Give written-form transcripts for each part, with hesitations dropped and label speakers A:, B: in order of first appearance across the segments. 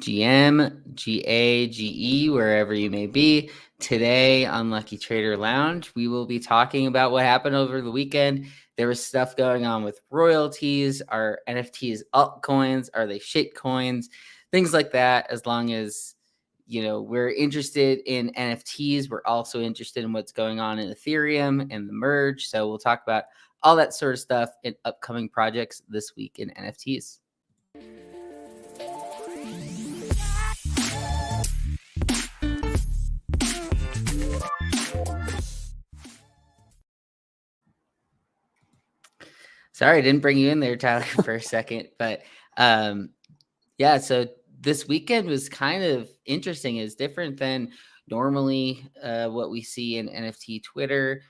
A: GM, GA, GE, wherever you may be. Today on Lucky Trader Lounge, we will be talking about what happened over the weekend. There was stuff going on with royalties. Are NFTs altcoins? Are they shit coins? Things like that. As long as we're interested in NFTs, we're also interested in what's going on in Ethereum and the merge. So we'll talk about all that sort of stuff in upcoming projects this week in NFTs. Sorry, I didn't bring you in there, Tyler, for a second. But yeah, so this weekend was kind of interesting. It's different than normally what we see in NFT Twitter.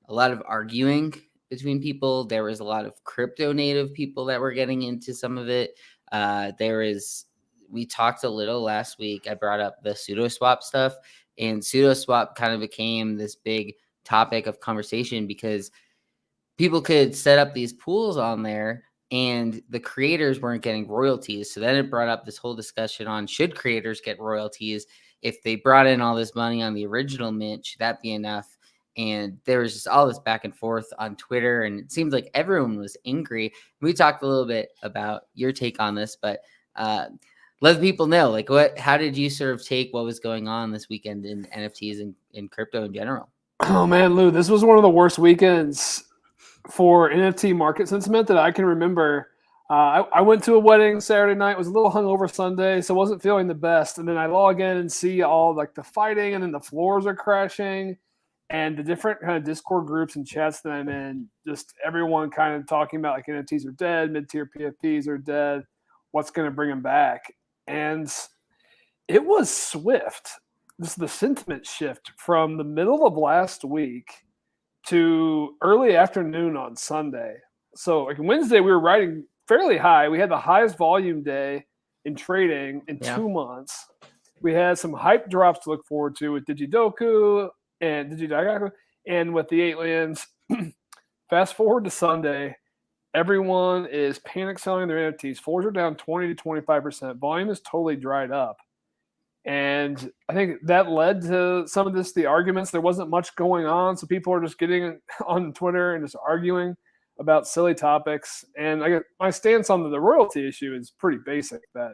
A: A lot of arguing between people. There was a lot of crypto native people that were getting into some of it. We talked a little last week. I brought up the SudoSwap stuff, and SudoSwap kind of became this big topic of conversation because people could set up these pools on there and the creators weren't getting royalties. So then it brought up this whole discussion on should creators get royalties if they brought in all this money on the original mint, should that be enough? And there was just all this back and forth on Twitter, and it seems like everyone was angry. We talked a little bit about your take on this, but let people know, like, how did you sort of take what was going on this weekend in NFTs and in crypto in general?
B: Oh man, Lou, this was one of the worst weekends for NFT market sentiment that I can remember. I went to a wedding Saturday night, was a little hungover Sunday, so wasn't feeling the best. And then I log in and see all like the fighting, and then the floors are crashing, and the different kind of Discord groups and chats that I'm in, just everyone kind of talking about like NFTs are dead, mid-tier PFPs are dead, what's going to bring them back? And it was swift. Just the sentiment shift from the middle of last week to early afternoon on Sunday. So like Wednesday, we were riding fairly high. We had the highest volume day in trading in 2 months. We had some hype drops to look forward to with Digidoku and Digidagaku and with the 8 lands. Fast forward to Sunday, everyone is panic selling their NFTs. Floors are down 20 to 25%. Volume is totally dried up. And I think that led to some of the arguments. There wasn't much going on, so people are just getting on Twitter and just arguing about silly topics. And I guess my stance on the royalty issue is pretty basic, that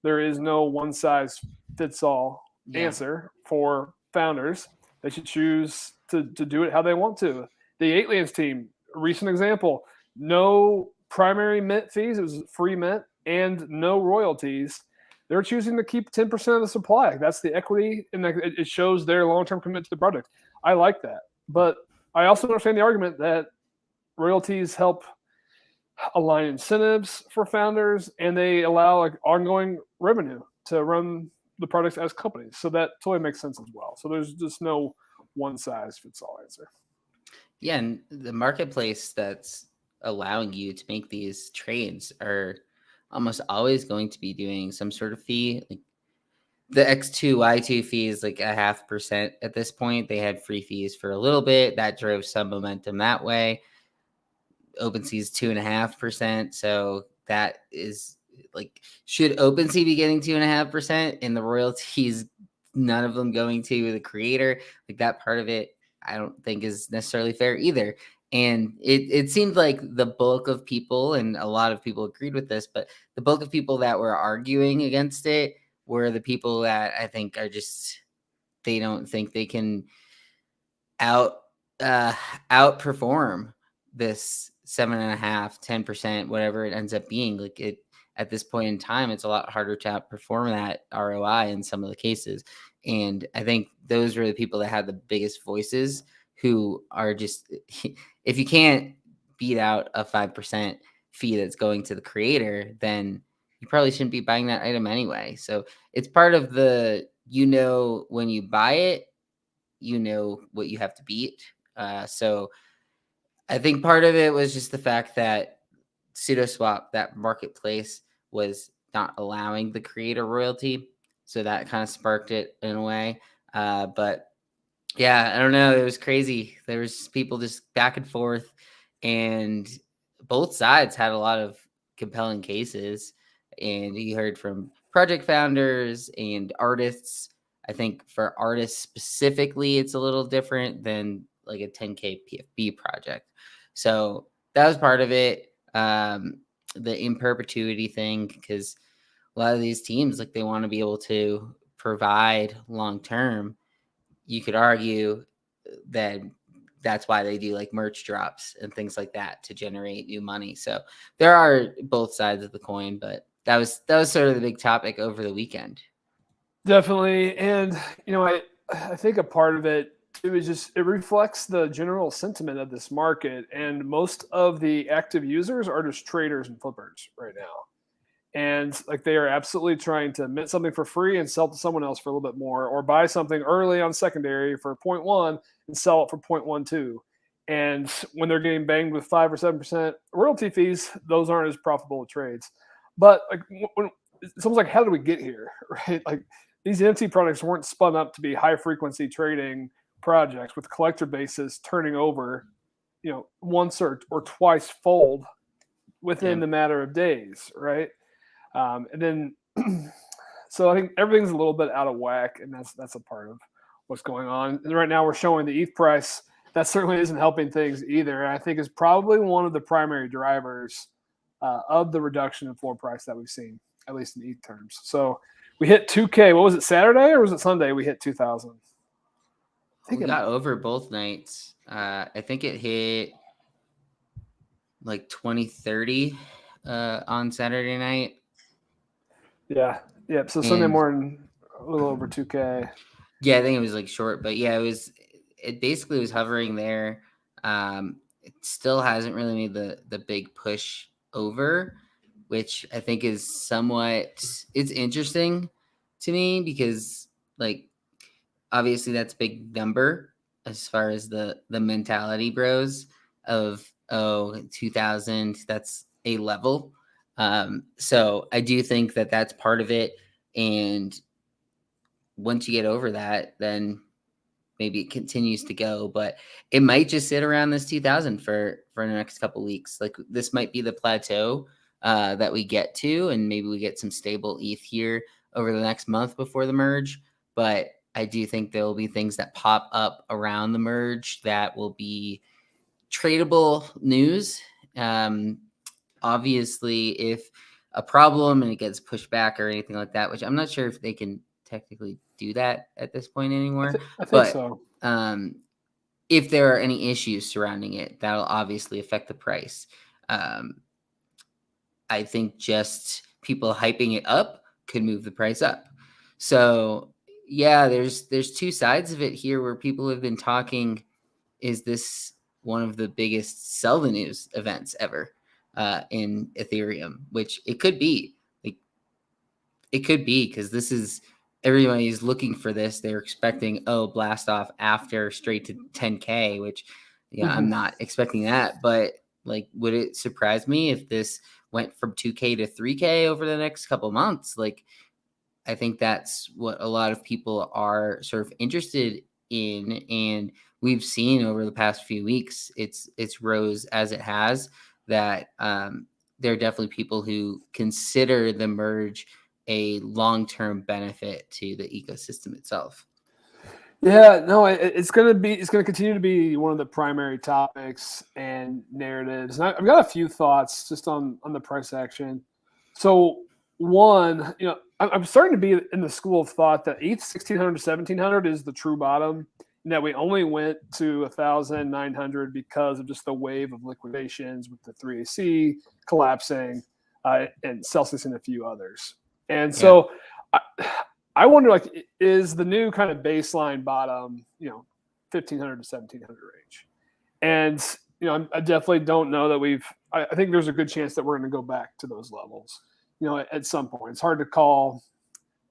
B: there is no one-size-fits-all answer for founders. They should choose to do it how they want to. The 8 lands team, a recent example, no primary mint fees. It was free mint and no royalties. They're choosing to keep 10% of the supply. That's the equity, and it shows their long-term commitment to the product. I like that. But I also understand the argument that royalties help align incentives for founders, and they allow like ongoing revenue to run the products as companies. So that totally makes sense as well. So there's just no one-size-fits-all answer.
A: Yeah, and the marketplace that's allowing you to make these trades are almost always going to be doing some sort of fee. Like the X2, Y2 fee is like 0.5% at this point. They had free fees for a little bit. That drove some momentum that way. OpenSea is 2.5%. So that is like, should OpenSea be getting 2.5% and the royalties, none of them going to the creator? Like that part of it, I don't think is necessarily fair either. And it seemed like the bulk of people, and a lot of people agreed with this, but the bulk of people that were arguing against it were the people that I think are just, they don't think they can outperform this 7.5%, 10%, whatever it ends up being. Like it at this point in time, it's a lot harder to outperform that ROI in some of the cases. And I think those were the people that had the biggest voices, who are just, if you can't beat out a 5% fee that's going to the creator, then you probably shouldn't be buying that item anyway. So it's part of the, when you buy it, what you have to beat. So I think part of it was just the fact that SudoSwap, that marketplace, was not allowing the creator royalty. So that kind of sparked it in a way. But yeah, I don't know. It was crazy. There was people just back and forth, and both sides had a lot of compelling cases. And you heard from project founders and artists. I think for artists specifically, it's a little different than like a 10K PFP project. So that was part of it. The in perpetuity thing, because a lot of these teams, like, they want to be able to provide long term. You could argue that that's why they do like merch drops and things like that to generate new money. So there are both sides of the coin, but that was sort of the big topic over the weekend.
B: Definitely. And, I think a part of it is just it reflects the general sentiment of this market. And most of the active users are just traders and flippers right now. And like they are absolutely trying to mint something for free and sell to someone else for a little bit more, or buy something early on secondary for 0.1 and sell it for 0.12. And when they're getting banged with 5 or 7% royalty fees, those aren't as profitable trades. But like it's almost like, how did we get here, right? Like these NFT products weren't spun up to be high frequency trading projects with collector bases turning over, once or twice fold within the matter of days, right? And then, so I think everything's a little bit out of whack, and that's a part of what's going on. And right now we're showing the ETH price. That certainly isn't helping things either. And I think is probably one of the primary drivers of the reduction in floor price that we've seen, at least in ETH terms. So we hit 2K. What was it, Saturday or was it Sunday? We hit 2,000.
A: We got over both nights. I think it hit like 2030 on Saturday night.
B: Yeah. Yep. So Sunday morning, a little over 2K.
A: Yeah, I think it was like short, but yeah, it basically was hovering there. It still hasn't really made the big push over, which I think is it's interesting to me because, like, obviously that's a big number as far as the mentality bros of 2000, that's a level. So I do think that that's part of it. And once you get over that, then maybe it continues to go, but it might just sit around this 2000 for the next couple weeks. Like this might be the plateau that we get to, and maybe we get some stable ETH here over the next month before the merge. But I do think there will be things that pop up around the merge that will be tradable news. Obviously, if a problem and it gets pushed back or anything like that, which I'm not sure if they can technically do that at this point anymore.
B: I think so.
A: If there are any issues surrounding it, that'll obviously affect the price. I think just people hyping it up could move the price up. So yeah, there's two sides of it here where people have been talking. Is this one of the biggest sell the news events ever in Ethereum? Which it could be. Like it could be, because this is, everybody is looking for this. They're expecting, blast off after straight to 10K, which I'm not expecting that. But like, would it surprise me if this went from 2K to 3K over the next couple of months? Like, I think that's what a lot of people are sort of interested in, and we've seen over the past few weeks, it's rose as it has. That there are definitely people who consider the merge a long-term benefit to the ecosystem itself.
B: Yeah, no, it's going to continue to be one of the primary topics and narratives. And I've got a few thoughts just on the price action. So one, I'm starting to be in the school of thought that ETH 1600 to 1700 is the true bottom, and that we only went to 1,900 because of just the wave of liquidations with the 3AC collapsing and Celsius and a few others. And so I wonder, like, is the new kind of baseline bottom, 1,500 to 1,700 range? And, I definitely don't know that I think there's a good chance that we're going to go back to those levels, at some point. It's hard to call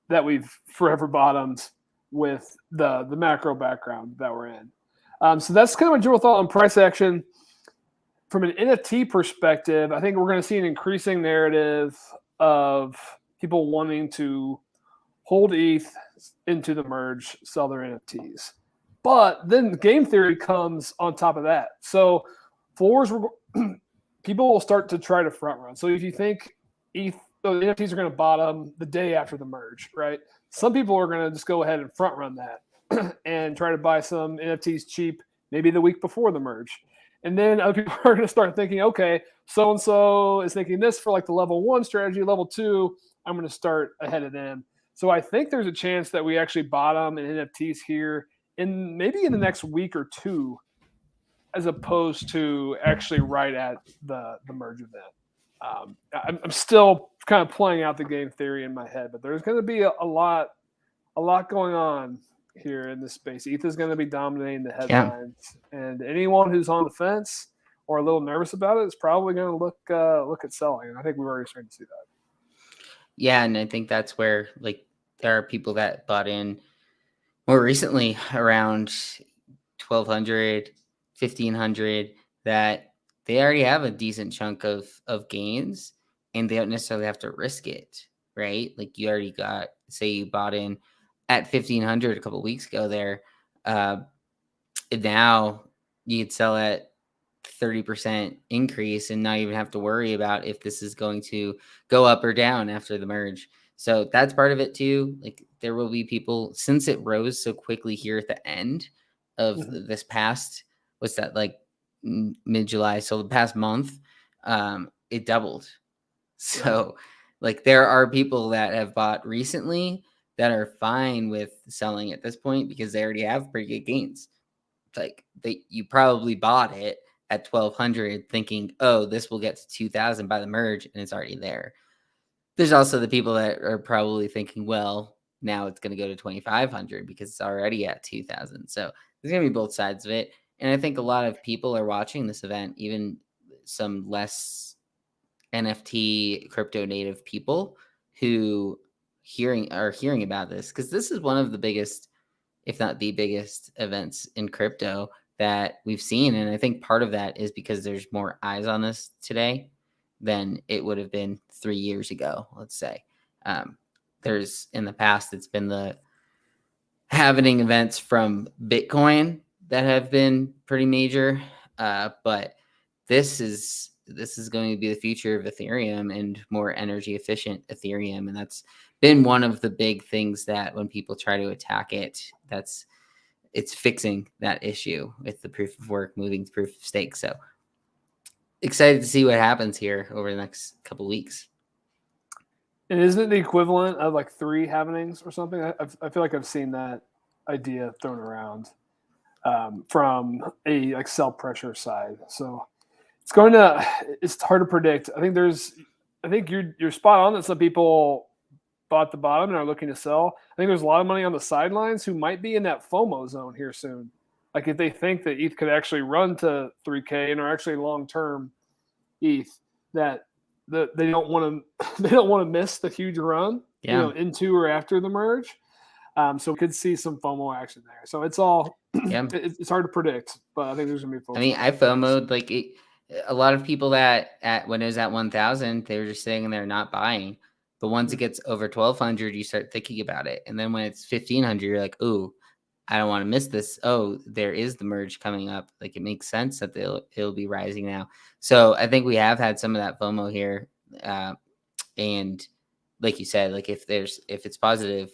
B: that we've forever bottomed with the macro background that we're in. So that's kind of my general thought on price action. From an NFT perspective, I think we're going to see an increasing narrative of people wanting to hold ETH into the merge, sell their NFTs. But then game theory comes on top of that. So floors, people will start to try to front run. So if you think ETH so the NFTs are going to bottom the day after the merge, right? Some people are going to just go ahead and front run that and try to buy some NFTs cheap, maybe the week before the merge. And then other people are going to start thinking, okay, so and so is thinking this for like the level 1 strategy, level 2, I'm going to start ahead of them. So I think there's a chance that we actually bottom in NFTs here in maybe in the next week or two, as opposed to actually right at the merge event. I'm still kind of playing out the game theory in my head, but there's going to be a lot going on here in this space. ETH is going to be dominating the headlines, and anyone who's on the fence or a little nervous about it is probably going to look at selling. And I think we've already started to see that.
A: Yeah, and I think that's where like there are people that bought in more recently around 1200, 1500 that they already have a decent chunk of gains and they don't necessarily have to risk it, right? Like you already got, say you bought in at 1500 a couple of weeks ago there, now you could sell at 30% increase and not even have to worry about if this is going to go up or down after the merge. So that's part of it too. Like there will be people, since it rose so quickly here at the end of this past, what's that, like mid-July, so the past month, it doubled. So like there are people that have bought recently that are fine with selling at this point because they already have pretty good gains. Like you probably bought it at 1200 thinking, oh, this will get to 2000 by the merge, and it's already there. There's also the people that are probably thinking, well, now it's going to go to 2500 because it's already at 2000. So there's going to be both sides of it. And I think a lot of people are watching this event, even some less NFT crypto native people who are hearing about this, because this is one of the biggest, if not the biggest events in crypto that we've seen. And I think part of that is because there's more eyes on this today than it would have been 3 years ago, let's say. There's in the past, it's been the happening events from Bitcoin that have been pretty major. But this is going to be the future of Ethereum and more energy efficient Ethereum. And that's been one of the big things that when people try to attack it, it's fixing that issue with the proof of work moving to proof of stake. So excited to see what happens here over the next couple of weeks.
B: And isn't it the equivalent of like 3 halvenings or something? I feel like I've seen that idea thrown around from a like sell pressure side. So it's hard to predict. I think you're spot on that some people bought the bottom and are looking to sell. I think there's a lot of money on the sidelines who might be in that FOMO zone here soon. Like if they think that ETH could actually run to 3K and are actually long-term ETH, that they don't want to miss the huge run, into or after the merge. So we could see some FOMO action there. So it's all it's hard to predict, but I think there's gonna be FOMO.
A: I mean, I FOMO'd like a lot of people that when it was at 1000, they were just sitting there not buying. But once it gets over 1200, you start thinking about it. And then when it's 1500, you're like, ooh, I don't want to miss this. Oh, there is the merge coming up. Like it makes sense that it'll be rising now. So I think we have had some of that FOMO here. And like you said, like if it's positive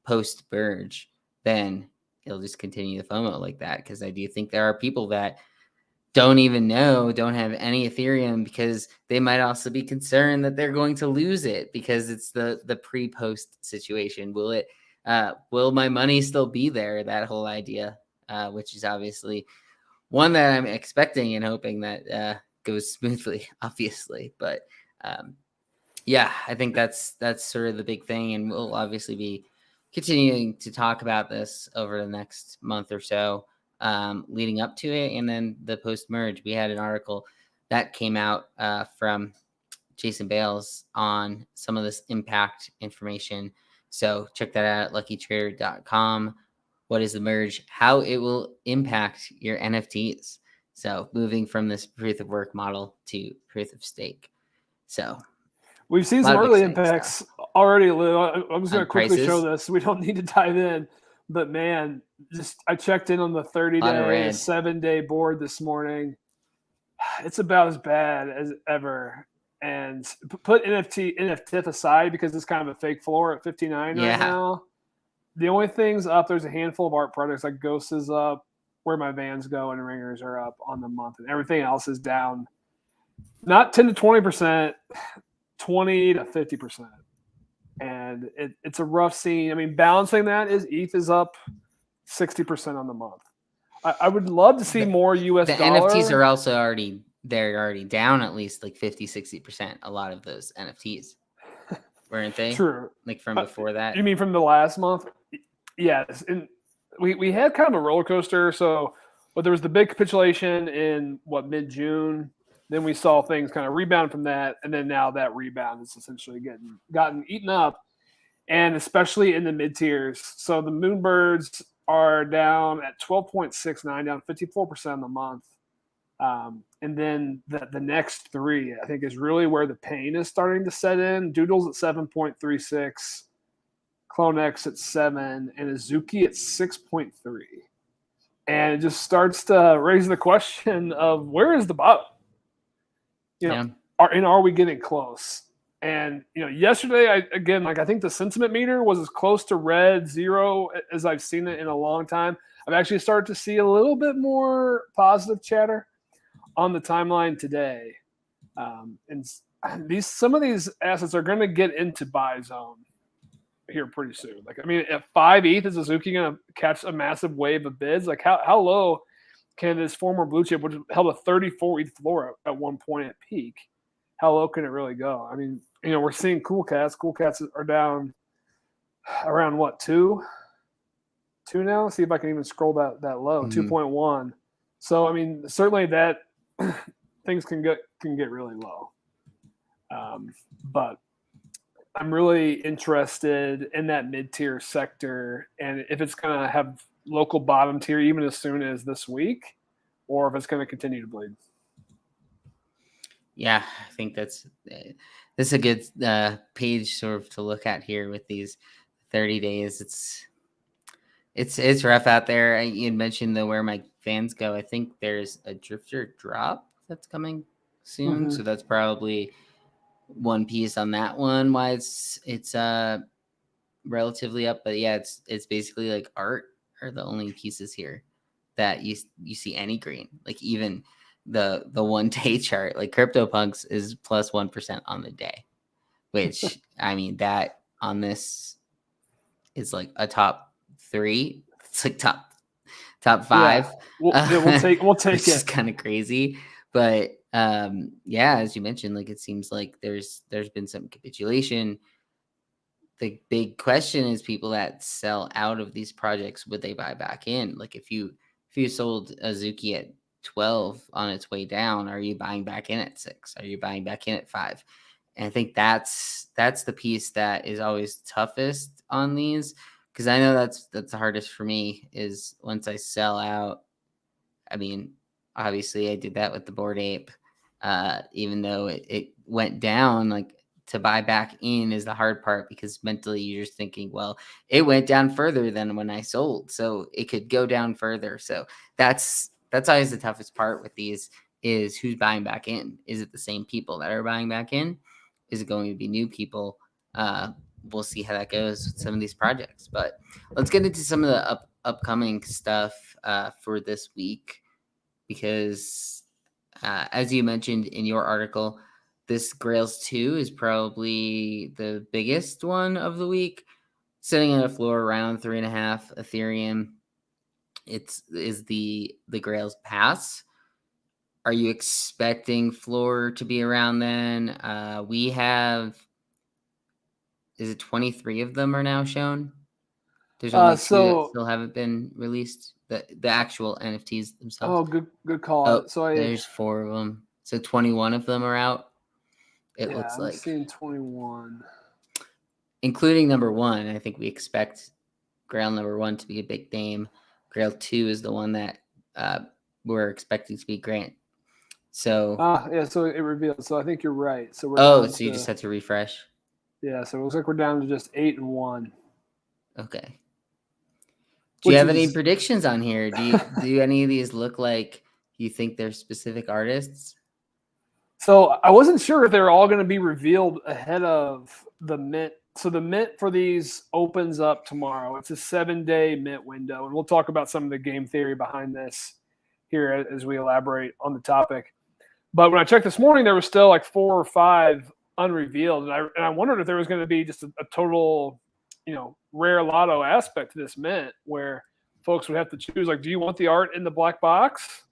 A: post merge, then it'll just continue the FOMO like that. Because I do think there are people that don't have any Ethereum because they might also be concerned that they're going to lose it because it's the pre-post situation. Will my money still be there? That whole idea, which is obviously one that I'm expecting and hoping that goes smoothly, obviously. But yeah, I think that's sort of the big thing, and we'll obviously be continuing to talk about this over the next month or so. Leading up to it, and then the post-merge, we had an article that came out from Jason Bales on some of this impact information. So check that out at luckytrader.com. What is the merge? How it will impact your NFTs. So moving from this proof of work model to proof of stake. So
B: we've seen some early impacts already, Lou. I'm just going to quickly show this. We don't need to dive in. But man, I checked in on the 30-day, 7-day board this morning. It's about as bad as ever. And put NFT aside because it's kind of a fake floor at 59 right now. The only things up, there's a handful of art projects like Ghost is up, Where My Vans Go and Ringers are up on the month, and everything else is down. Not 10 to 20%, 20 to 50%. And it's a rough scene. I mean, balancing that is ETH is up 60% on the month. I would love to see more US dollar.
A: NFTs are also already down at least like 50-60%. A lot of those NFTs, weren't they?
B: True.
A: Like from before that.
B: You mean from the last month? Yes. And we had kind of a roller coaster. So there was the big capitulation in mid-June. Then we saw things kind of rebound from that, and then now that rebound is essentially gotten eaten up, and especially in the mid tiers. So the Moonbirds are down at 12.69, down 54% on the month. And then the next three, I think, is really where the pain is starting to set in. Doodles at 7.36, Clone X at 7, and Azuki at 6.3. And it just starts to raise the question of where is the bottom? Are we getting close? And yesterday, I think the sentiment meter was as close to red 0 as I've seen it in a long time. I've actually started to see a little bit more positive chatter on the timeline today, and some of these assets are going to get into buy zone here pretty soon. At 5 ETH, is Azuki going to catch a massive wave of bids? Like how low can this former blue chip, which held a 34 ETH floor at one point at peak, how low can it really go? I mean, we're seeing Cool Cats. Cool Cats are down around two now. Let's see if I can even scroll that low, 2.1. So I mean, certainly that things can get really low. But I'm really interested in that mid-tier sector, and if it's going to have local bottom tier even as soon as this week, or if it's going to continue to bleed.
A: Yeah, I think this is a good page sort of to look at here with these 30 days. It's rough out there. You mentioned Where My Fans Go. I think there's a Drifter drop that's coming soon, so that's probably one piece on that one. Why it's relatively up, but yeah, it's basically like art are the only pieces here that you see any green. Like even the 1 day chart, like CryptoPunks is plus 1% on the day, which I mean that on this is like a top 3. It's like top 5.
B: Yeah, we'll take
A: which is kind of crazy, but yeah, as you mentioned, like it seems like there's been some capitulation. The big question is people that sell out of these projects, would they buy back in? Like if you sold Azuki at 12 on its way down, are you buying back in at 6? Are you buying back in at 5? And I think that's the piece that is always toughest on these, because I know that's the hardest for me is once I sell out. I mean, obviously I did that with the Bored Ape, even though it went down. Like to buy back in is the hard part because mentally you're just thinking, well, it went down further than when I sold, so it could go down further. So that's always the toughest part with these is who's buying back in. Is it the same people that are buying back in? Is it going to be new people? We'll see how that goes with some of these projects. But let's get into some of the upcoming stuff for this week, because as you mentioned in your article, this Grails 2 is probably the biggest one of the week, sitting at a floor around 3.5 Ethereum. Is the Grails Pass. Are you expecting floor to be around then? We have, is it 23 of them are now shown? There's only 2 that still haven't been released. The actual NFTs themselves.
B: Oh, good call.
A: Oh, so there's 4 of them. So 21 of them are out. It looks like.
B: I'm seeing 21.
A: Including number 1. I think we expect Grail number 1 to be a big name. Grail 2 is the one that we're expecting to be Grant. So
B: so it revealed. So I think you're right. So
A: you just had to refresh.
B: Yeah, so it looks like we're down to just 8 and 1.
A: Okay. Do you have any predictions on here? Do any of these look like you think they're specific artists?
B: So I wasn't sure if they were all going to be revealed ahead of the mint. So the mint for these opens up tomorrow. It's a 7-day mint window, and we'll talk about some of the game theory behind this here as we elaborate on the topic. But when I checked this morning, there was still like 4 or 5 unrevealed, and I wondered if there was going to be just a total, rare lotto aspect to this mint where folks would have to choose, like, do you want the art in the black box,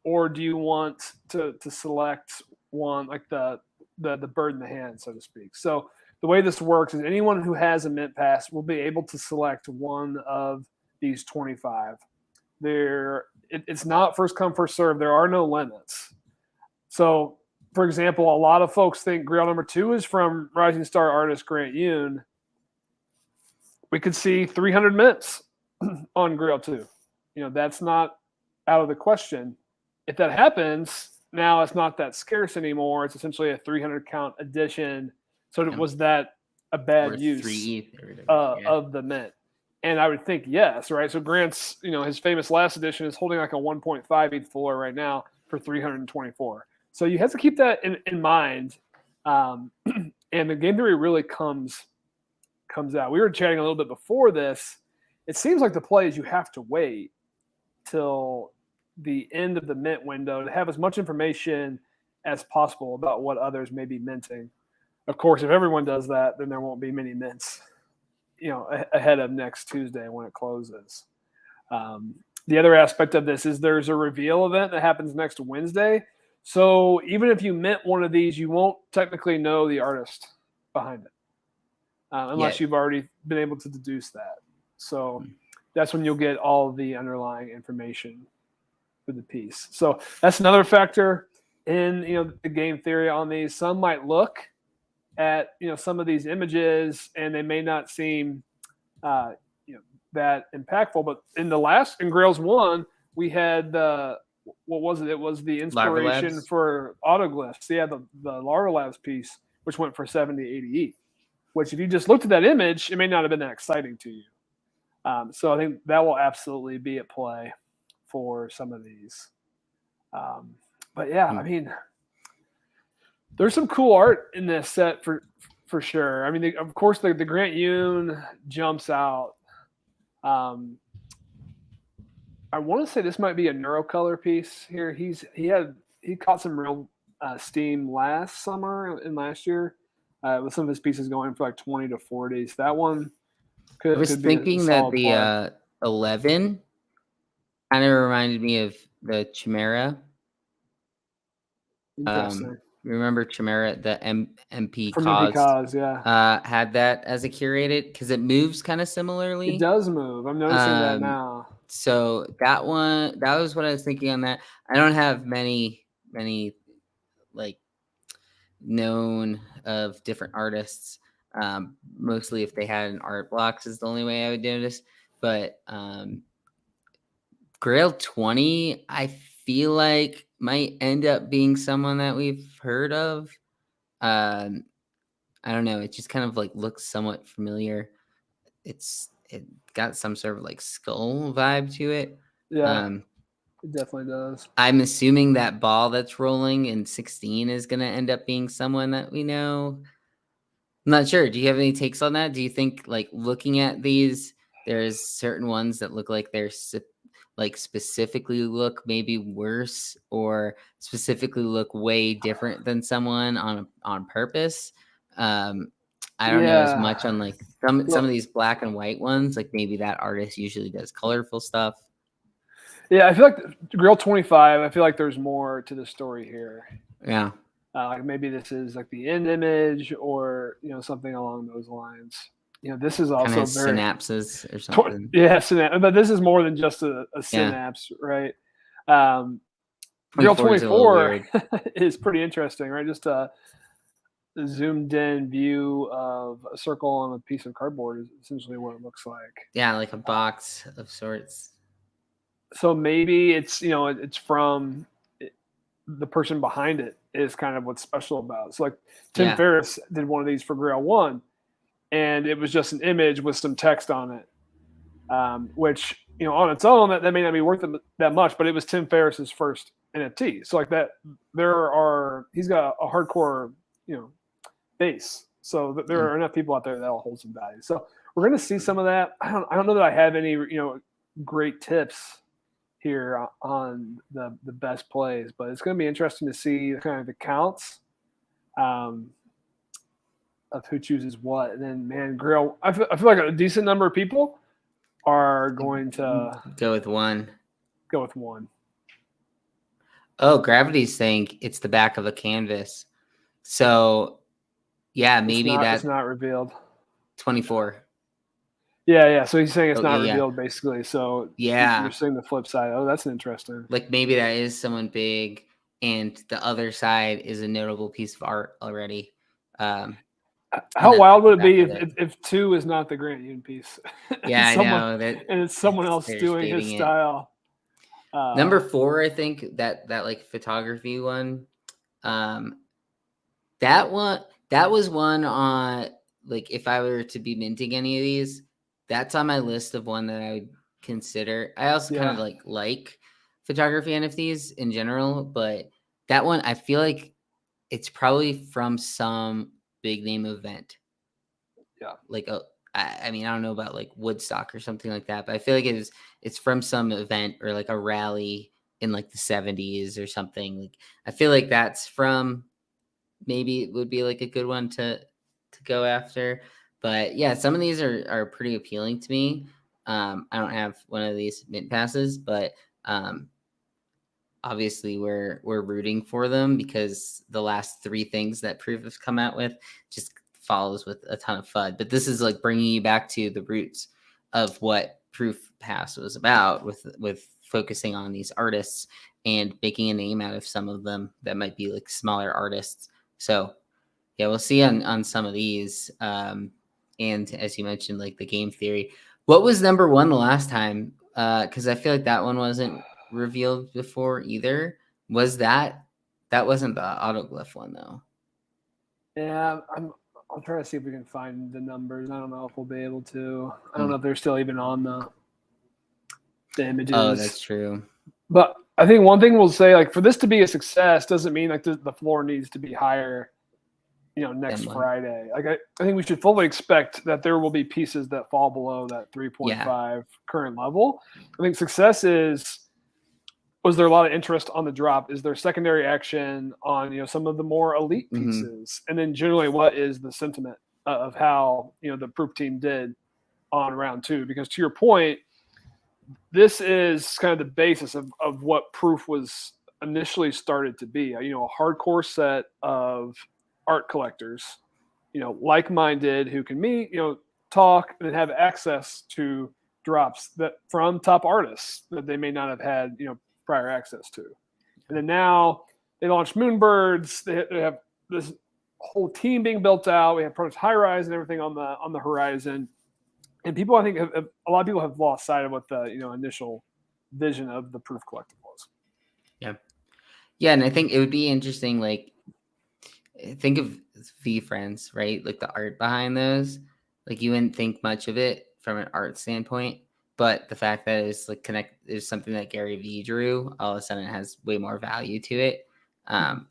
B: or do you want to select one, like the bird in the hand, so to speak. So the way this works is anyone who has a mint pass will be able to select one of these 25. It's not first come, first serve. There are no limits. So, for example, a lot of folks think Grail number 2 is from Rising Star artist Grant Yoon. We could see 300 mints on Grail 2. That's not out of the question. If that happens, now it's not that scarce anymore. It's essentially a 300 count addition. So was that a bad use of the mint? And I would think yes, right? So Grant's, his famous last edition is holding like a 1.5 ETH floor right now for 324. So you have to keep that in mind. And the game theory really comes out. We were chatting a little bit before this. It seems like the play is you have to wait till the end of the mint window to have as much information as possible about what others may be minting. Of course, if everyone does that, then there won't be many mints, ahead of next Tuesday when it closes. The other aspect of this is there's a reveal event that happens next Wednesday. So even if you mint one of these, you won't technically know the artist behind it, unless you've already been able to deduce that. So that's when you'll get all the underlying information for the piece. So that's another factor in the game theory on these. Some might look at some of these images and they may not seem that impactful, but in Grails 1 we had what was it? It was the inspiration for autoglyphs. Yeah, the Larva Labs piece, which went for 70, 80 ETH, which if you just looked at that image, it may not have been that exciting to you. So I think that will absolutely be at play for some of these. But yeah, I mean, there's some cool art in this set for sure. I mean, of course, the Grant Yoon jumps out. I want to say this might be a Neurocolor piece here. He caught some real steam last summer and last year with some of his pieces going for like 20 to 40. So that one could.
A: I was thinking that the 11 kind of reminded me of the Chimera. Remember Chimera, the MP Cause, had that as a curated because it moves kind of similarly.
B: It does move. I'm noticing that now.
A: So that was what I was thinking on that. I don't have many like known of different artists. Mostly if they had an art blocks is the only way I would notice. But Grail 20, I feel like might end up being someone that we've heard of. I don't know. It just kind of like looks somewhat familiar. It got some sort of like skull vibe to it.
B: Yeah, it definitely does.
A: I'm assuming that ball that's rolling in 16 is going to end up being someone that we know. I'm not sure. Do you have any takes on that? Do you think like looking at these, there's certain ones that look like they're like specifically look maybe worse or specifically look way different than someone on purpose? I don't know as much on like some of these black and white ones. Like maybe that artist usually does colorful stuff.
B: Yeah, I feel like Grail 25. I feel like there's more to the story here.
A: Yeah,
B: like maybe this is like the end image or something along those lines. This is also very
A: synapses or something.
B: But this is more than just a synapse, right? Grail 24 is pretty interesting, right? Just a zoomed in view of a circle on a piece of cardboard is essentially what it looks like.
A: Yeah, like a box of sorts.
B: So maybe it's it's from the person behind it is kind of what's special about it. So like Tim Ferriss did one of these for Grail 1, and it was just an image with some text on it, which on its own that may not be worth that much, but it was Tim Ferriss's first NFT. So like that, he's got a hardcore, base. So there are enough people out there that'll hold some value. So we're going to see some of that. I don't know that I have any, great tips here on the best plays, but it's going to be interesting to see kind of the counts of who chooses what. And then, man, Grill, I feel like a decent number of people are going to
A: go with one. Oh, Gravity's saying it's the back of a canvas. So, yeah, maybe
B: it's not revealed.
A: 24.
B: Yeah. So he's saying it's not revealed, basically. So
A: yeah,
B: you're saying the flip side. Oh, that's interesting.
A: Like maybe that is someone big, and the other side is a notable piece of art already.
B: How wild would it be if 2 is not the Grant Yoon piece?
A: Yeah, I know that,
B: and it's someone else doing his style.
A: Number 4, I think that like photography one. That was one on, like, if I were to be minting any of these, that's on my list of one that I would consider. I also kind of like photography NFTs in general, but that one, I feel like it's probably from some big name event.
B: Yeah.
A: Like I mean, I don't know about like Woodstock or something like that, but I feel like it's from some event or like a rally in like the 70s or something. Like I feel like that's from, maybe it would be like a good one to go after. But yeah, some of these are pretty appealing to me. I don't have one of these mint passes, but obviously we're rooting for them because the last 3 things that Proof has come out with just follows with a ton of FUD. But this is like bringing you back to the roots of what Proof Pass was about, with focusing on these artists and making a name out of some of them that might be like smaller artists. So yeah, we'll see on some of these. And as you mentioned, like the game theory, what was number 1 the last time? Because I feel like that one wasn't revealed before either. Was that wasn't the autoglyph one though?
B: Yeah, I'll try to see if we can find the numbers. I don't know if we'll be able to. I don't know if they're still even on the images.
A: Oh, that's true.
B: But I think one thing we'll say, like, for this to be a success doesn't mean like the floor needs to be higher, next Friday. Like I think we should fully expect that there will be pieces that fall below that 3.5 current level. I think success was there a lot of interest on the drop? Is there secondary action on some of the more elite pieces? And then generally, what is the sentiment of how the Proof team did on round 2? Because to your point, this is kind of the basis of what Proof was initially started to be. A hardcore set of art collectors, like-minded, who can meet, talk, and have access to drops that from top artists that they may not have had, prior access to. And then now they launched Moonbirds. They have this whole team being built out. We have Project High Rise and everything on the horizon. And people, I think, a lot of people have lost sight of what the initial vision of the Proof Collective was.
A: Yeah, and I think it would be interesting. Like, think of VeeFriends, right? Like the art behind those. Like you wouldn't think much of it from an art standpoint, but the fact that it's like is something that Gary Vee drew, all of a sudden it has way more value to it.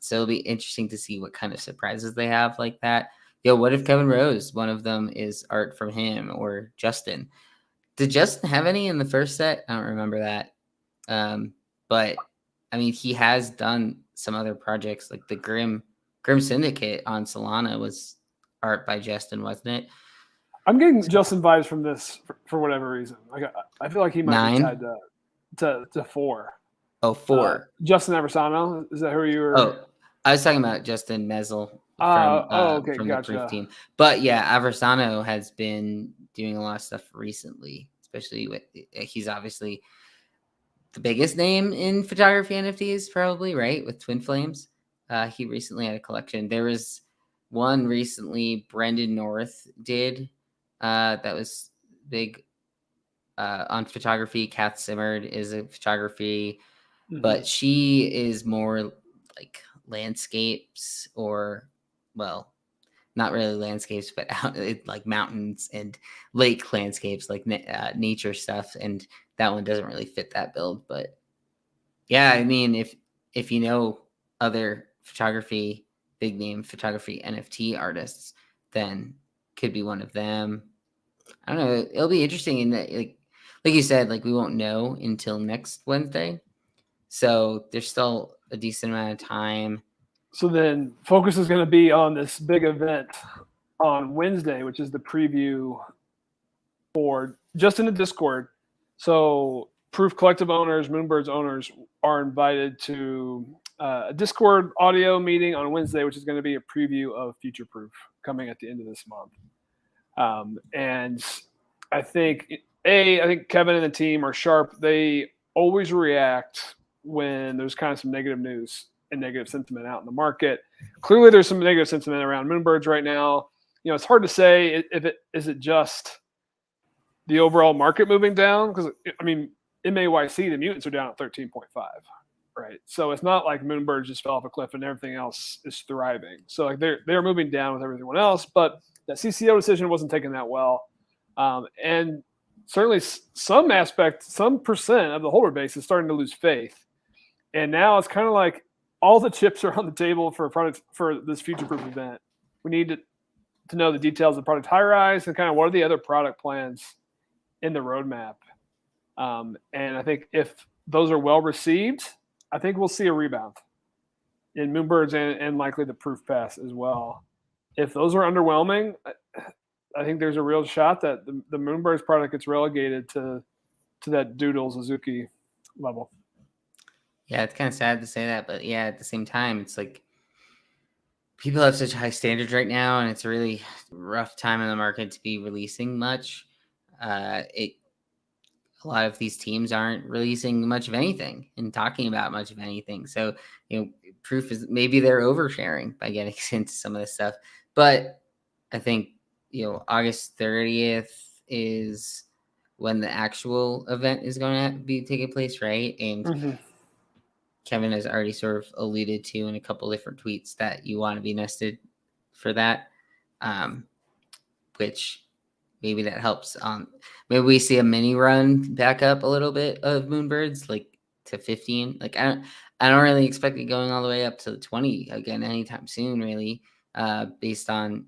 A: So it'll be interesting to see what kind of surprises they have like that. What if Kevin Rose, one of them is art from him, or Justin? Did Justin have any in the first set? I don't remember that. But I mean, he has done some other projects, like the Grim Syndicate on Solana was art by Justin, wasn't it?
B: I'm getting Justin vibes from this for whatever reason. Like I feel like he might be tied to 4.
A: Oh, 4.
B: Justin Aversano, is that who you were?
A: Oh, I was talking about Justin Mezel from the Proof team. But yeah, Aversano has been doing a lot of stuff recently, especially with, he's obviously the biggest name in photography NFTs, probably, right? With Twin Flames. He recently had a collection. There was one recently Brendan North did that was big on photography. Kath Simmerd is a photography, but she is more like landscapes, or, well, not really landscapes, but like mountains and lake landscapes, like nature stuff. And that one doesn't really fit that build. But yeah, I mean, if if you know other big name photography NFT artists, then could be one of them. I don't know. It'll be interesting in that, like you said, like we won't know until next Wednesday. So there's still a decent amount of time.
B: So then focus is going to be on this big event on Wednesday, which is the preview for just in the Discord. So Proof Collective owners, Moonbirds owners are invited to a Discord audio meeting on Wednesday, which is going to be a preview of Future Proof coming at the end of this month. And I think Kevin and the team are sharp. They always react when there's kind of some negative news and negative sentiment out in the market. Clearly, there's some negative sentiment around Moonbirds right now. It's hard to say if it is it just the overall market moving down, because I mean MAYC, the mutants are down at 13.5, right? So it's not like Moonbirds just fell off a cliff and everything else is thriving. So like they're moving down with everyone else, but that CCO decision wasn't taken that well, and certainly some percent of the holder base is starting to lose faith, and now it's kind of like all the chips are on the table for a product for this Future Proof event. We need to know the details of Project High Rise and kind of what are the other product plans in the roadmap. And I think if those are well received, I think we'll see a rebound in Moonbirds and likely the Proof Pass as well. If those are underwhelming, I think there's a real shot that the Moonbirds product gets relegated to that Doodle Suzuki level.
A: Yeah, it's kind of sad to say that, but yeah, at the same time, it's like people have such high standards right now, and it's a really rough time in the market to be releasing much. A lot of these teams aren't releasing much of anything and talking about much of anything. So, Proof is maybe they're oversharing by getting into some of this stuff. But I think, August 30th is when the actual event is going to be taking place, right? And Kevin has already sort of alluded to in a couple different tweets that you want to be nested for that, which maybe that helps. Maybe we see a mini run back up a little bit of Moonbirds, like to 15. Like I don't really expect it going all the way up to 20 again anytime soon, really, based on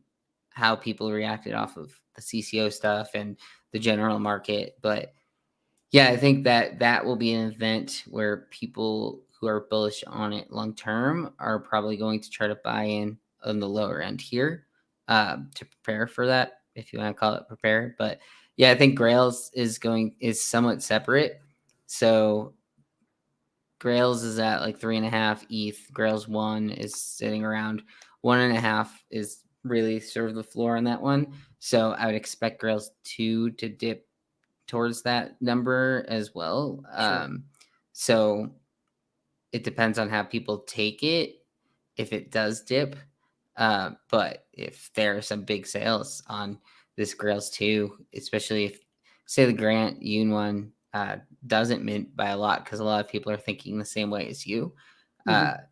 A: how people reacted off of the CCO stuff and the general market. But yeah, I think that will be an event where people who are bullish on it long term are probably going to try to buy in on the lower end here to prepare for that, if you want to call it prepare. But yeah, I think Grails is somewhat separate. So Grails is at like 3.5 ETH. Grails 1 is sitting around 1.5 is really sort of the floor on that one. So I would expect Grails 2 to dip towards that number as well. Sure. So it depends on how people take it, if it does dip. But if there are some big sales on this Grails 2, especially if, say, the Grant Yoon one doesn't mint by a lot, because a lot of people are thinking the same way as you,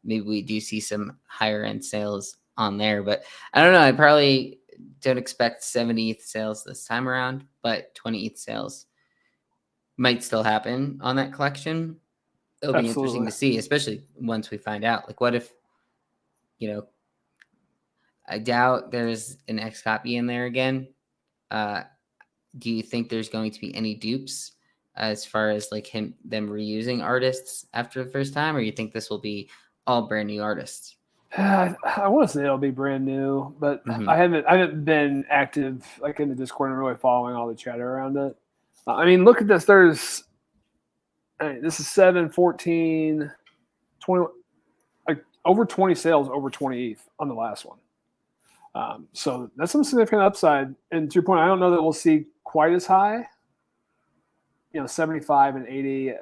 A: maybe we do see some higher end sales on there. But I don't know. I probably don't expect 70 ETH sales this time around, but 20 ETH sales might still happen on that collection. It'll be interesting to see, especially once we find out. Like, what if, I doubt there's an X copy in there again. Do you think there's going to be any dupes as far as like them reusing artists after the first time, or you think this will be all brand new artists?
B: I want to say it'll be brand new, but I haven't been active like in the Discord and really following all the chatter around it. I mean, look at this. This is 7, 14, 20, like over 20 sales, over 20 ETH on the last one. So that's some significant upside. And to your point, I don't know that we'll see quite as high, 75 and 80.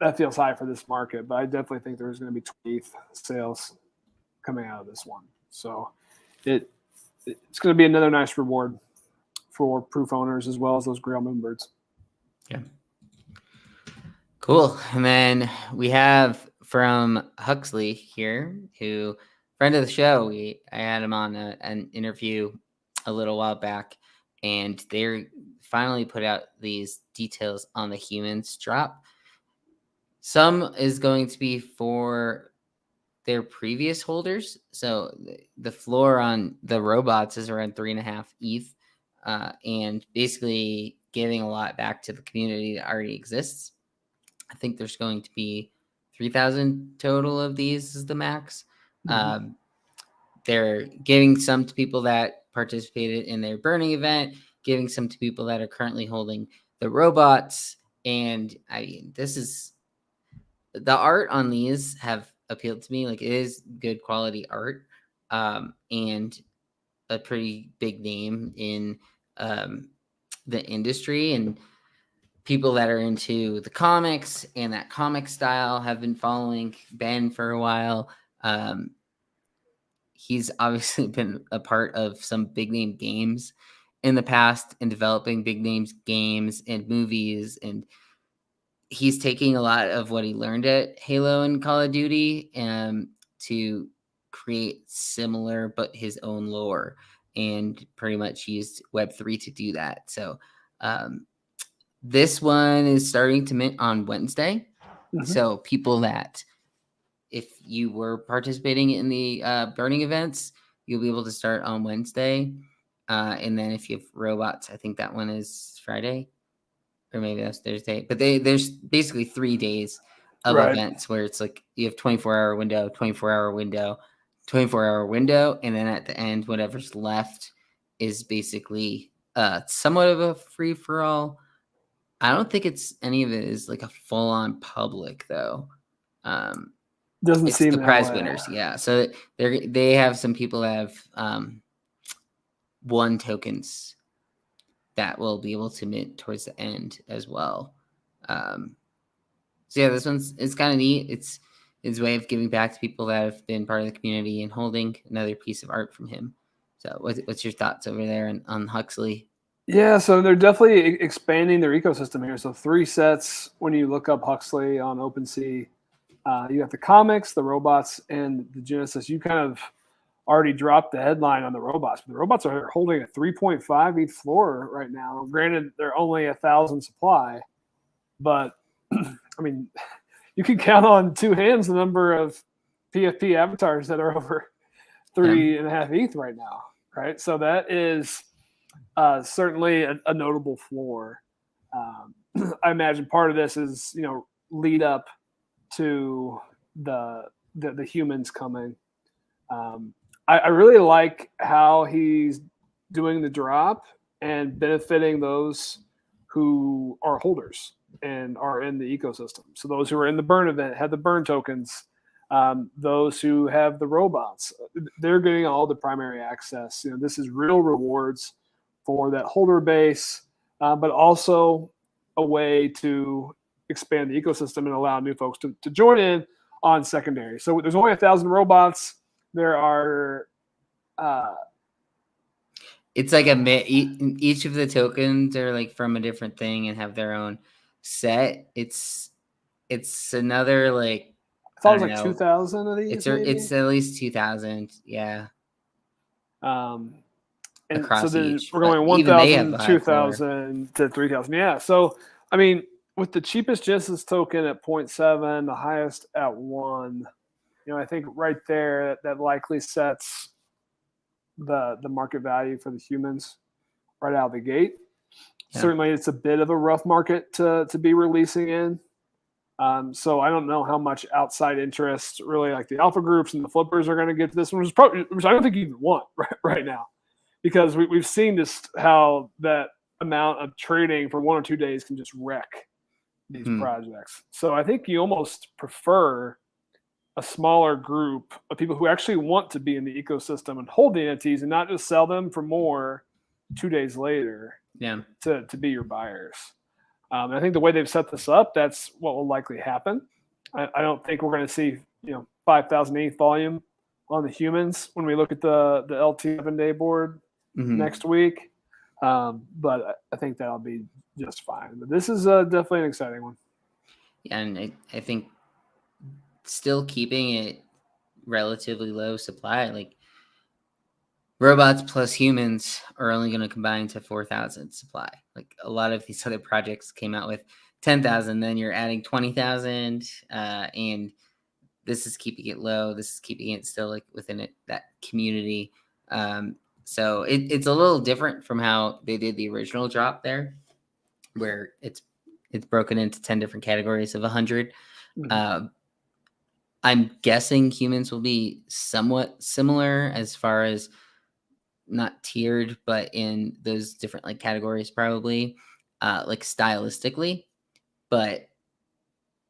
B: That feels high for this market, but I definitely think there's going to be 20 ETH sales coming out of this one. So it's going to be another nice reward for Proof owners as well as those Grail Moonbirds.
A: Yeah. Cool. And then we have from Huxley here, who friend of the show. I had him on an interview a little while back, and they finally put out these details on the humans drop. Some is going to be for their previous holders. So the floor on the robots is around 3.5 ETH, and basically giving a lot back to the community that already exists. I think there's going to be 3,000 total of these is the max. They're giving some to people that participated in their burning event, giving some to people that are currently holding the robots. And I mean, this is the art on these have appealed to me. Like, it is good quality art, and a pretty big name in the industry, and people that are into the comics and that comic style have been following Ben for a while. He's obviously been a part of some big name games in the past and developing big names games and movies, and he's taking a lot of what he learned at Halo and Call of Duty to create similar but his own lore, and pretty much used Web3 to do that. So this one is starting to mint on Wednesday. So people that, if you were participating in the burning events, you'll be able to start on Wednesday. And then if you have robots, I think that one is Friday, or maybe that's Thursday. But there's basically 3 days of events where it's like you have 24-hour window, 24-hour window, 24-hour window, and then at the end, whatever's left is basically somewhat of a free for all. I don't think it's any of it is like a full on public though.
B: Doesn't
A: it's
B: seem
A: the
B: that
A: prize
B: way.
A: winners, yeah. So they have some people that have won tokens that will be able to mint towards the end as well. So yeah, this one's it's kind of neat. It's his way of giving back to people that have been part of the community and holding another piece of art from him. So what's your thoughts over there on Huxley?
B: Yeah, so they're definitely expanding their ecosystem here. So 3 sets when you look up Huxley on OpenSea. You have the comics, the robots, and the Genesis. You kind of already dropped the headline on the robots. But the robots are holding a 3.5 ETH floor right now. Granted, they're only 1,000 supply, but I mean, you can count on 2 hands the number of PFP avatars that are over 3.5 ETH right now, right? So that is certainly a notable floor. I imagine part of this is lead up to the humans coming. I really like how he's doing the drop and benefiting those who are holders and are in the ecosystem. So those who are in the burn event have the burn tokens. Those who have the robots, they're getting all the primary access. This is real rewards for that holder base, but also a way to expand the ecosystem and allow new folks to join in on secondary. So there's only 1,000 robots. There are
A: it's like each of the tokens are like from a different thing and have their own set. It's another like
B: I thought it was like 2,000 of these.
A: It's at least 2,000, yeah.
B: And
A: across
B: so then
A: each.
B: we're going 1,000, 2,000 to 3,000. Yeah. So I mean, with the cheapest Genesis token at 0.7, the highest at 1, I think right there that likely sets the market value for the humans right out of the gate. Yeah. Certainly, it's a bit of a rough market to be releasing in. So I don't know how much outside interest, really, like the alpha groups and the flippers are going to get to this one, which I don't think you even want right now, because we've seen just how that amount of trading for 1 or 2 days can just wreck these projects. So I think you almost prefer a smaller group of people who actually want to be in the ecosystem and hold the NFTs and not just sell them for more 2 days later.
A: Yeah.
B: To be your buyers. I think the way they've set this up, that's what will likely happen. I don't think we're going to see 5,000 ETH volume on the humans when we look at the LT 7-day board next week. But I think that'll be just fine. But this is definitely an exciting one.
A: Yeah, and I think still keeping it relatively low supply, like robots plus humans are only going to combine to 4,000 supply. Like a lot of these other projects came out with 10,000, then you're adding 20,000, and this is keeping it low. This is keeping it still like within that community. So it's a little different from how they did the original drop there, where it's broken into 10 different categories of 100.
B: Mm-hmm.
A: I'm guessing humans will be somewhat similar as far as not tiered, but in those different like categories, probably like stylistically. But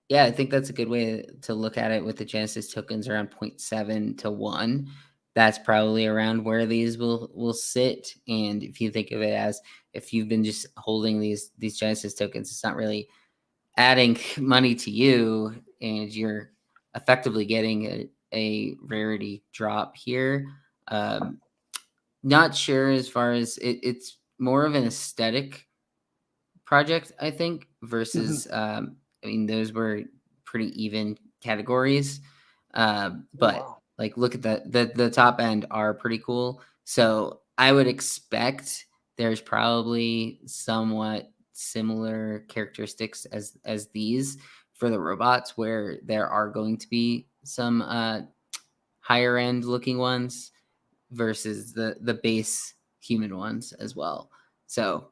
A: yeah, I think that's a good way to look at it with the Genesis tokens around 0.7 to 1. That's probably around where these will sit. And if you think of it as if you've been just holding these Genesis tokens, it's not really adding money to you, and you're effectively getting a rarity drop here. Not sure as far as it's more of an aesthetic project, I think, versus I mean, those were pretty even categories. But
B: Wow.
A: like look at the top end are pretty cool. So I would expect there's probably somewhat similar characteristics as these for the robots, where there are going to be some higher end looking ones versus the base human ones as well. So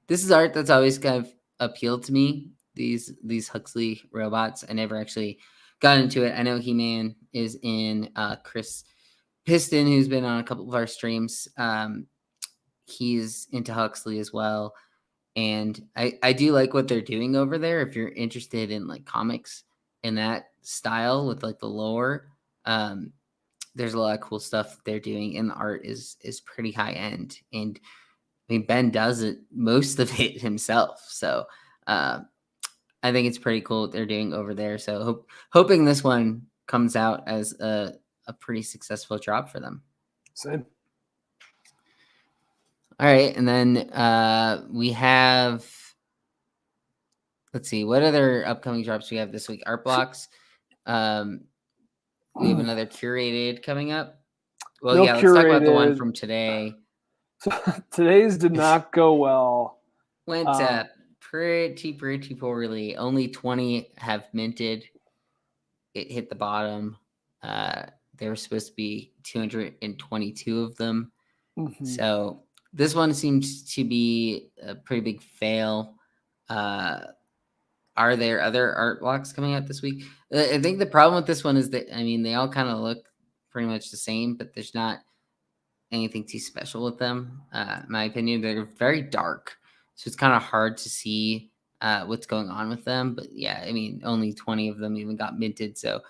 A: this is art that's always kind of appealed to me. These Huxley robots. I never actually got into it. I know He-Man is in Chris Piston, who's been on a couple of our streams. He's into Huxley as well. And I do like what they're doing over there. If you're interested in like comics in that style with like the lore, there's a lot of cool stuff they're doing, and the art is pretty high end. And I mean, Ben does it most of it himself, so I think it's pretty cool what they're doing over there. So hoping this one comes out as a pretty successful drop for them.
B: Same.
A: All right, and then we have. Let's see, what other upcoming drops we have this week? Art blocks. We have another curated coming up. Well,
B: No
A: yeah, let's talk about the one
B: curated.
A: from today.
B: So today's did not go well.
A: Went pretty poorly. Only 20 have minted. It hit the bottom. There were supposed to be 222 of them.
B: Mm-hmm.
A: So this one seems to be a pretty big fail. Are there other art blocks coming out this week? I think the problem with this one is that, I mean, they all kind of look pretty much the same, but there's not anything too special with them. In my opinion, they're very dark. So it's kind of hard to see what's going on with them. But yeah, I mean, only 20 of them even got minted. So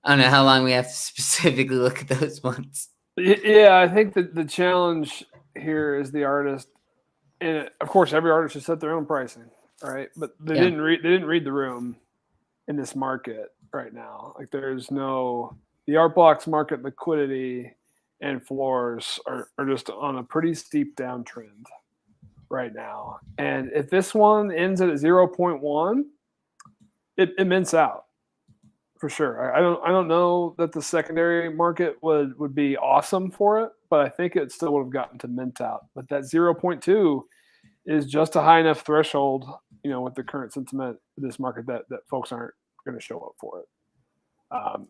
A: I don't know how long we have to specifically look at those ones.
B: Yeah, I think that the challenge here is the artist, and of course, every artist should set their own pricing, right? But they didn't read the room in this market right now. Like, there's the art blocks market liquidity and floors are just on a pretty steep downtrend right now. And if this one ends at 0.1, it mints out. For sure. I don't know that the secondary market would be awesome for it, but I think it still would have gotten to mint out. But that 0.2 is just a high enough threshold, with the current sentiment of this market that folks aren't going to show up for it.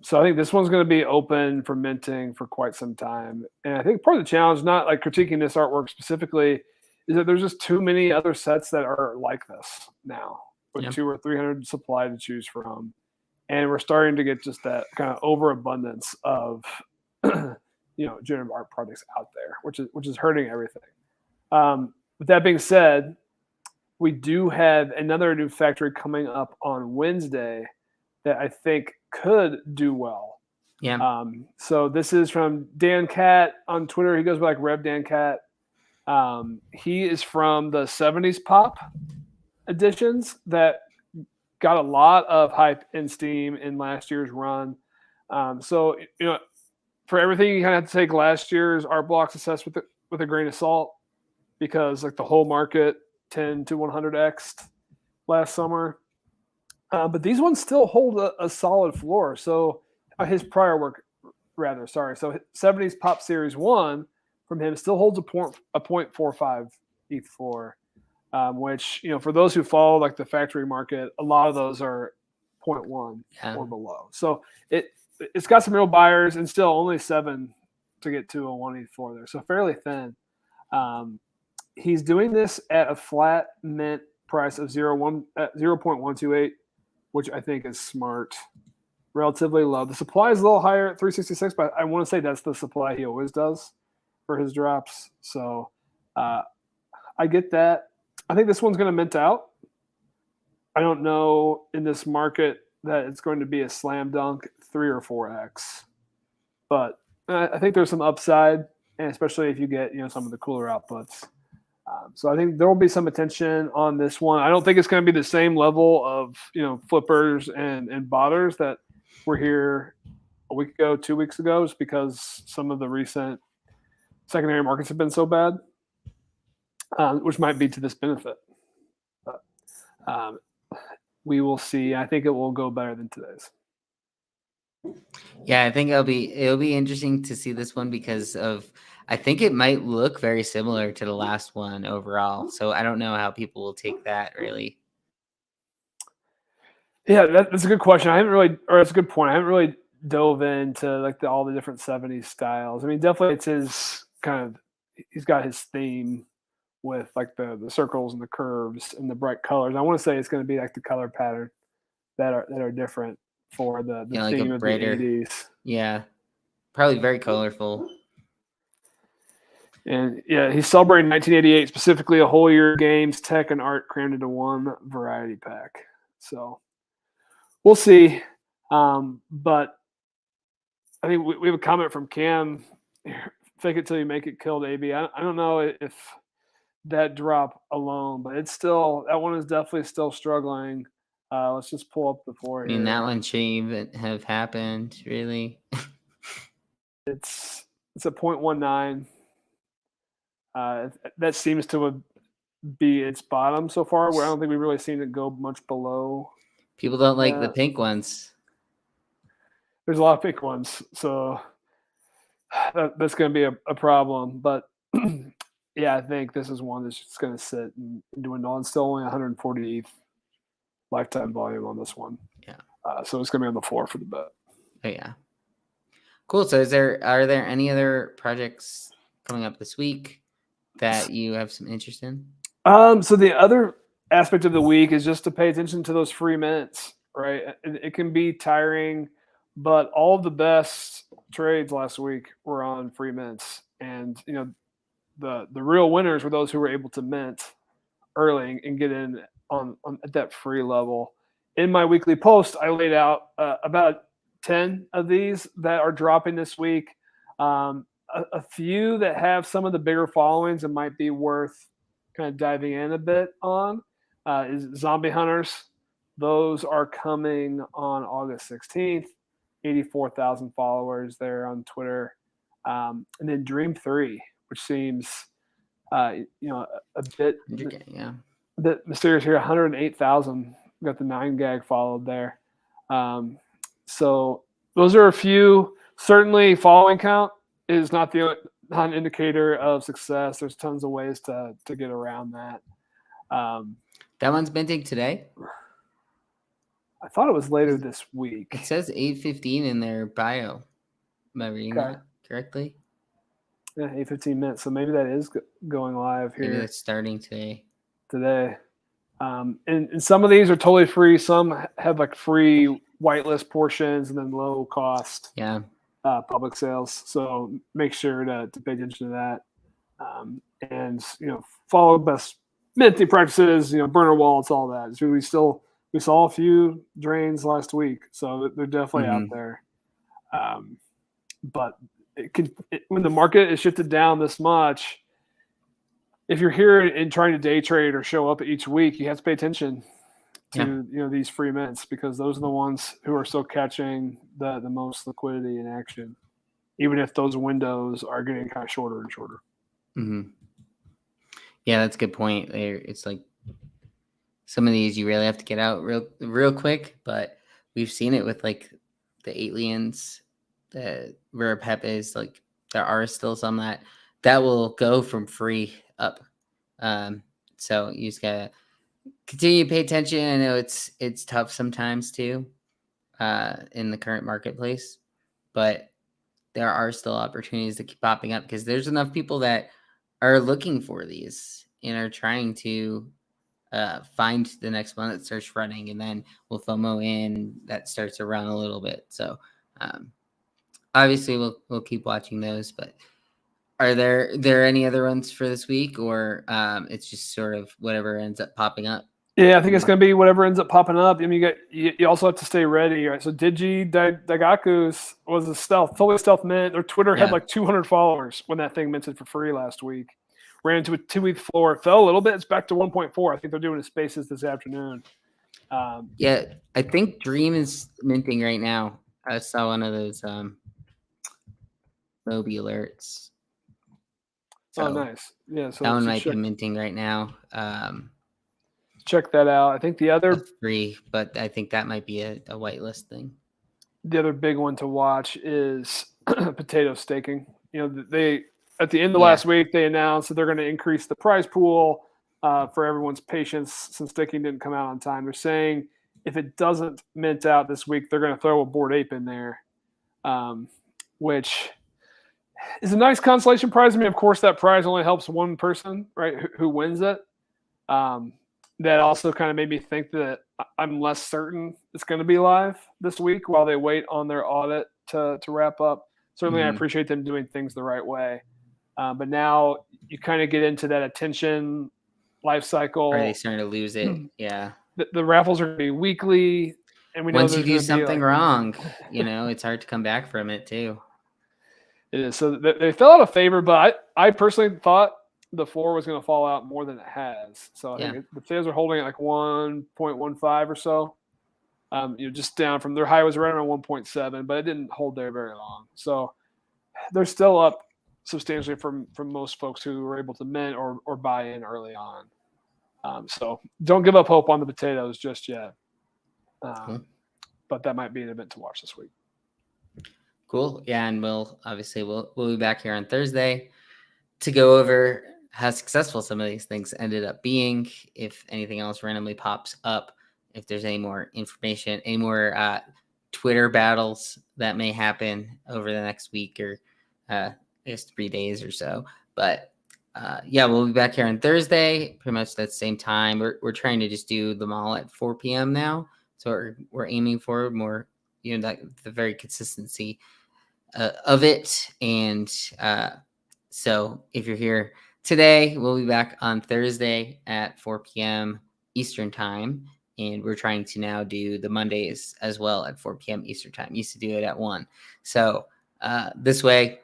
B: So I think this one's going to be open for minting for quite some time. And I think part of the challenge, not like critiquing this artwork specifically, is that there's just too many other sets that are like this now, with 200 or 300 supply to choose from. And we're starting to get just that kind of overabundance of, generative art projects out there, which is hurting everything. With that being said, we do have another new factory coming up on Wednesday that I think could do well.
A: Yeah.
B: So this is from Dan Cat on Twitter. He goes by like Rev Dan Cat. He is from the 70s pop editions that got a lot of hype in Steam in last year's run. So for everything, you kind of have to take last year's art blocks assessed with a grain of salt, because like the whole market 10 to 100x last summer. But these ones still hold a solid floor. So his prior work, rather, sorry. So 70s Pop Series 1 from him still holds a 0.45 ETH floor. which, for those who follow like the factory market, a lot of those are 0.1 or below. So it's got some real buyers, and still only 7 to get to a 184 there. So fairly thin. He's doing this at a flat mint price of 0.128, which I think is smart. Relatively low. The supply is a little higher at 366, but I want to say that's the supply he always does for his drops. So I get that. I think this one's going to mint out. I don't know in this market that it's going to be a slam dunk 3 or 4x, but I think there's some upside, and especially if you get some of the cooler outputs. So I think there will be some attention on this one. I don't think it's going to be the same level of flippers and botters that were here a week ago, 2 weeks ago, just because some of the recent secondary markets have been so bad, which might be to this benefit. But we will see. I think it will go better than today's.
A: Yeah, I think it'll be interesting to see this one because I think it might look very similar to the last one overall. So I don't know how people will take that really.
B: Yeah, that's a good question. That's a good point. I haven't really dove into like all the different 70s styles. I mean, definitely it's his he's got his theme with like the circles and the curves and the bright colors. I want to say it's going to be like the color pattern that are different for the theme of
A: brighter,
B: the 80s.
A: Yeah, probably very colorful.
B: And yeah, he's celebrating 1988, specifically a whole year of games, tech, and art crammed into one variety pack. So we'll see. But I think we have a comment from Cam. Fake it till you make it, killed AB. I don't know if that drop alone, but it's still, that one is definitely still struggling. Let's just pull up the floor here.
A: I mean, that one shouldn't even have happened, really.
B: It's a 0.19. That seems to be its bottom so far, where I don't think we've really seen it go much below.
A: People don't like the pink ones.
B: There's a lot of pink ones, so that's going to be a problem. But yeah, I think this is one that's just going to sit and dwindle. And still only 140 ETH lifetime volume on this one.
A: Yeah.
B: So it's going to be on the floor for the bet.
A: Oh yeah. Cool. So are there any other projects coming up this week that you have some interest in?
B: So the other aspect of the week is just to pay attention to those free mints, right? It can be tiring, but all of the best trades last week were on free mints. And, the real winners were those who were able to mint early and get in on at that free level. In my weekly post, I laid out about 10 of these that are dropping this week. A few that have some of the bigger followings and might be worth kind of diving in a bit on is Zombie Hunters. Those are coming on August 16th. 84,000 followers there on Twitter. And then Dream 3, which seems, a bit mysterious here. 108,000. Got the 9gag followed there. So those are a few. Certainly, following count is not an indicator of success. There's tons of ways to get around that.
A: That one's minting today?
B: I thought it was later this week.
A: It says 8:15 in their bio. Am I reading that correctly?
B: Yeah, 8:15 minutes. So maybe that is going live here.
A: Maybe that's starting today.
B: And some of these are totally free. Some have like free whitelist portions and then low cost public sales. So make sure to pay attention to that. And follow best minting practices, burner wallets, all that. So we saw a few drains last week, so they're definitely out there. But when the market is shifted down this much, if you're here and trying to day trade or show up each week, you have to pay attention to these free mints, because those are the ones who are still catching the most liquidity in action, even if those windows are getting kind of shorter and shorter.
A: Mm-hmm. Yeah, that's a good point. It's like some of these you really have to get out real quick, but we've seen it with like the aliens, the rare pepes. Like there are still some that will go from free up So you just gotta continue to pay attention. I know it's tough sometimes too, in the current marketplace, but there are still opportunities that keep popping up because there's enough people that are looking for these and are trying to find the next one that starts running, and then we'll FOMO in, that starts to run a little bit. So obviously we'll keep watching those, but are there any other ones for this week, or it's just sort of whatever ends up popping up?
B: Yeah, I think it's going to be whatever ends up popping up. I mean, you also have to stay ready, right? So Daigaku's was a fully stealth mint. Their Twitter had like 200 followers when that thing minted for free last week. Ran into a 2-week floor. It fell a little bit. It's back to 1.4. I think they're doing a spaces this afternoon.
A: Yeah, I think Dream is minting right now. I saw one of those Moby alerts.
B: So nice. Yeah, so
A: that one might be minting right now.
B: Check that out. I think the other
A: that's free, but I think that might be a whitelist thing.
B: The other big one to watch is potato staking. You know, they at the end of last week they announced that they're going to increase the prize pool for everyone's patience since staking didn't come out on time. They're saying if it doesn't mint out this week, they're going to throw a Bored Ape in there, which is a nice consolation prize. I mean, of course, that prize only helps one person, right, who wins it. That also kind of made me think that I'm less certain it's going to be live this week while they wait on their audit to wrap up. Certainly, I appreciate them doing things the right way. But now you kind of get into that attention life cycle.
A: Are they starting to lose it? Yeah.
B: The raffles are going to be weekly. And we know
A: once you do something wrong, it's hard to come back from it too.
B: It is. So they fell out of favor, but I personally thought the floor was going to fall out more than it has. So I think the potatoes are holding at like 1.15 or so. Just down from their high was right around 1.7, but it didn't hold there very long. So they're still up substantially from most folks who were able to mint or buy in early on. So don't give up hope on the potatoes just yet. But that might be an event to watch this week.
A: Cool. Yeah, and we'll be back here on Thursday to go over how successful some of these things ended up being, if anything else randomly pops up, if there's any more information, any more Twitter battles that may happen over the next week or I guess 3 days or so. But we'll be back here on Thursday, pretty much that same time. We're trying to just do them all at 4 p.m. now. So we're aiming for more, the very consistency of it. And so if you're here today, we'll be back on Thursday at 4 p.m. Eastern time. And we're trying to now do the Mondays as well at 4 p.m. Eastern time. Used to do it at 1. So this way,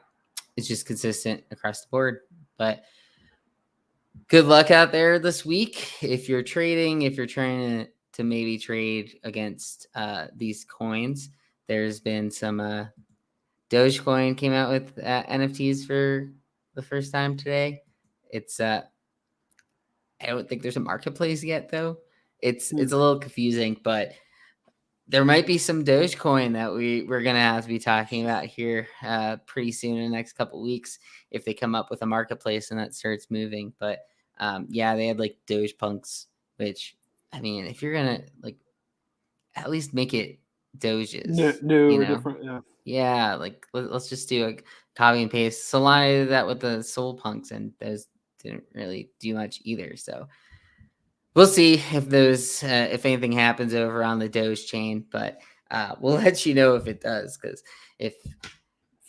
A: it's just consistent across the board. But good luck out there this week. If you're trading, if you're trying to maybe trade against these coins, there's been some Dogecoin came out with NFTs for the first time today. It's I don't think there's a marketplace yet though. It's a little confusing, but there might be some Dogecoin that we're gonna have to be talking about here pretty soon in the next couple of weeks if they come up with a marketplace and that starts moving. But they had like Doge Punks, which I mean, if you're gonna like at least make it Doges,
B: new or different,
A: yeah, like let's just do a copy and paste. Solana did that with the Soul Punks, and those didn't really do much either. So we'll see if those if anything happens over on the Doge chain, but we'll let you know if it does, because if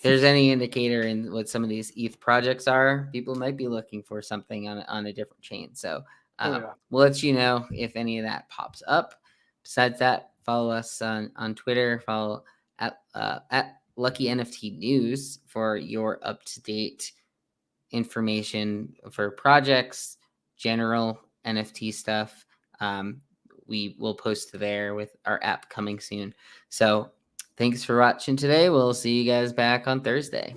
A: there's any indicator in what some of these ETH projects are, people might be looking for something on a different chain. So we'll let you know if any of that pops up. Besides that, follow us on Twitter. Follow at Lucky NFT News for your up-to-date information for projects, general NFT stuff. We will post there with our app coming soon. So thanks for watching today. We'll see you guys back on Thursday.